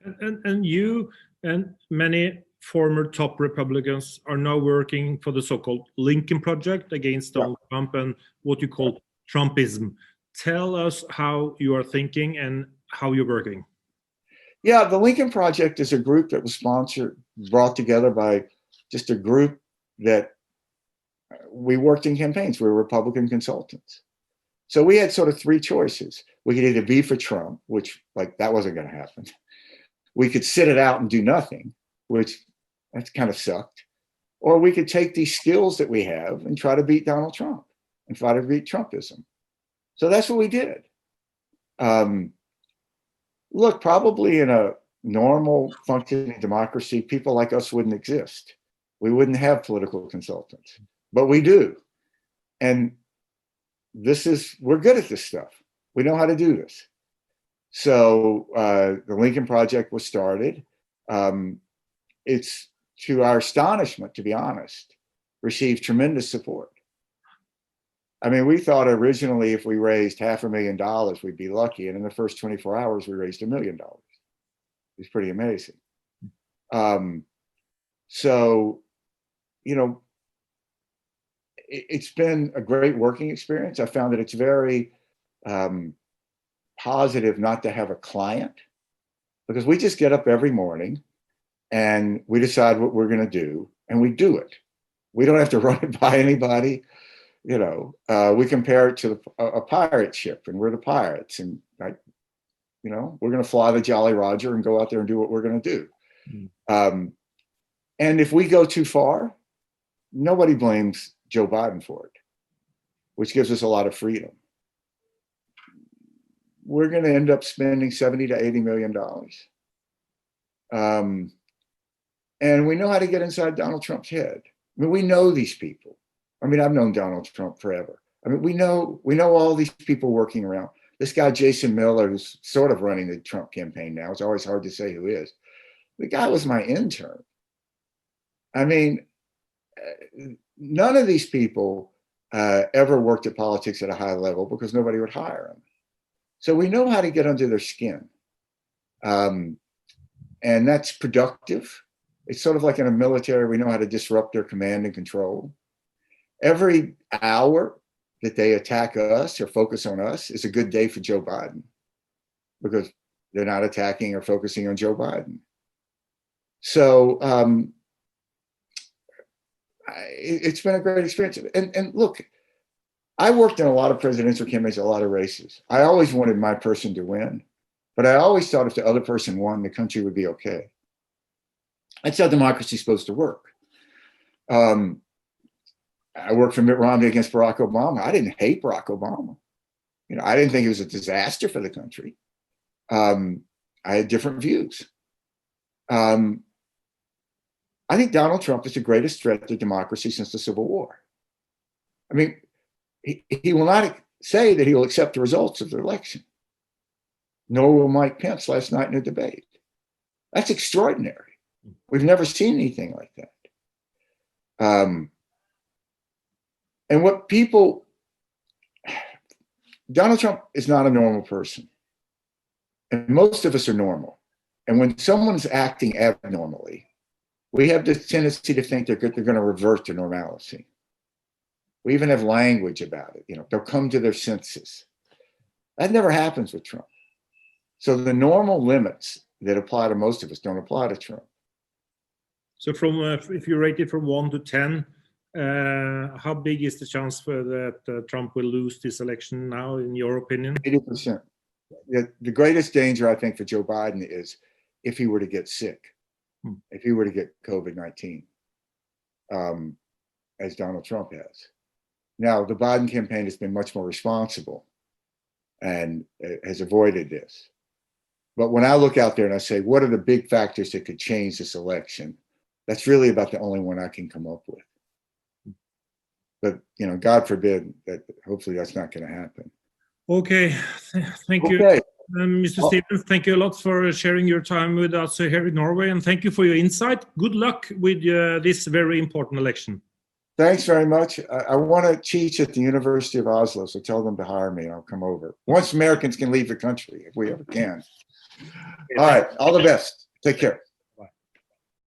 And you and many former top Republicans are now working for the so-called Lincoln Project against Donald Trump and what you call Trumpism. Tell us how you are thinking and how you're working. Yeah, the Lincoln Project is a group that was brought together by just a group that we worked in campaigns. We were Republican consultants. So we had sort of three choices. We could either be for Trump, which that wasn't going to happen. We could sit it out and do nothing, which that kind of sucked. Or we could take these skills that we have and try to beat Donald Trump and try to beat Trumpism. So that's what we did. Look, probably in a normal functioning democracy, people like us wouldn't exist. We wouldn't have political consultants, but we do. And we're good at this stuff. We know how to do this. So the Lincoln Project was started. It's, to our astonishment, to be honest, received tremendous support. I mean, we thought originally if we raised $500,000, we'd be lucky. And in the first 24 hours, we raised $1 million. It's pretty amazing. So, it's been a great working experience. I found that it's very positive not to have a client, because we just get up every morning and we decide what we're going to do, and we do it. We don't have to run it by anybody. We compare it to a pirate ship, and we're the pirates, and we're going to fly the Jolly Roger and go out there and do what we're going to do. Mm. And if we go too far, nobody blames Joe Biden for it, which gives us a lot of freedom. We're going to end up spending $70 to $80 million. And we know how to get inside Donald Trump's head. I mean, we know these people. I mean, I've known Donald Trump forever. I mean, we know all these people working around. This guy, Jason Miller, who's sort of running the Trump campaign now. It's always hard to say who is. The guy was my intern. I mean, none of these people ever worked at politics at a high level because nobody would hire them. So we know how to get under their skin. And that's productive. It's sort of like in a military, we know how to disrupt their command and control. Every hour that they attack us or focus on us is a good day for Joe Biden, because they're not attacking or focusing on Joe Biden. So it's been a great experience. And look, I worked in a lot of presidential campaigns, a lot of races. I always wanted my person to win, but I always thought if the other person won, the country would be okay. That's how democracy is supposed to work. I worked for Mitt Romney against Barack Obama. I didn't hate Barack Obama. I didn't think it was a disaster for the country. I had different views. I think Donald Trump is the greatest threat to democracy since the Civil War. I mean, he will not say that he will accept the results of the election, nor will Mike Pence last night in a debate. That's extraordinary. We've never seen anything like that. And Donald Trump is not a normal person. And most of us are normal. And when someone's acting abnormally, we have this tendency to think they're going to revert to normalcy. We even have language about it. They'll come to their senses. That never happens with Trump. So the normal limits that apply to most of us don't apply to Trump. So if you rate it from 1 to 10, how big is the chance for that Trump will lose this election now, in your opinion? 80%. The greatest danger, I think, for Joe Biden is if he were to get sick, if he were to get COVID-19, as Donald Trump has. Now, the Biden campaign has been much more responsible and has avoided this. But when I look out there and I say, what are the big factors that could change this election? That's really about the only one I can come up with. But, God forbid that hopefully that's not going to happen. Okay. Thank you. Mr. Stevens, thank you a lot for sharing your time with us here in Norway. And thank you for your insight. Good luck with this very important election. Thanks very much. I want to teach at the University of Oslo, so tell them to hire me and I'll come over. Once Americans can leave the country, if we ever can. All right. All the best. Take care.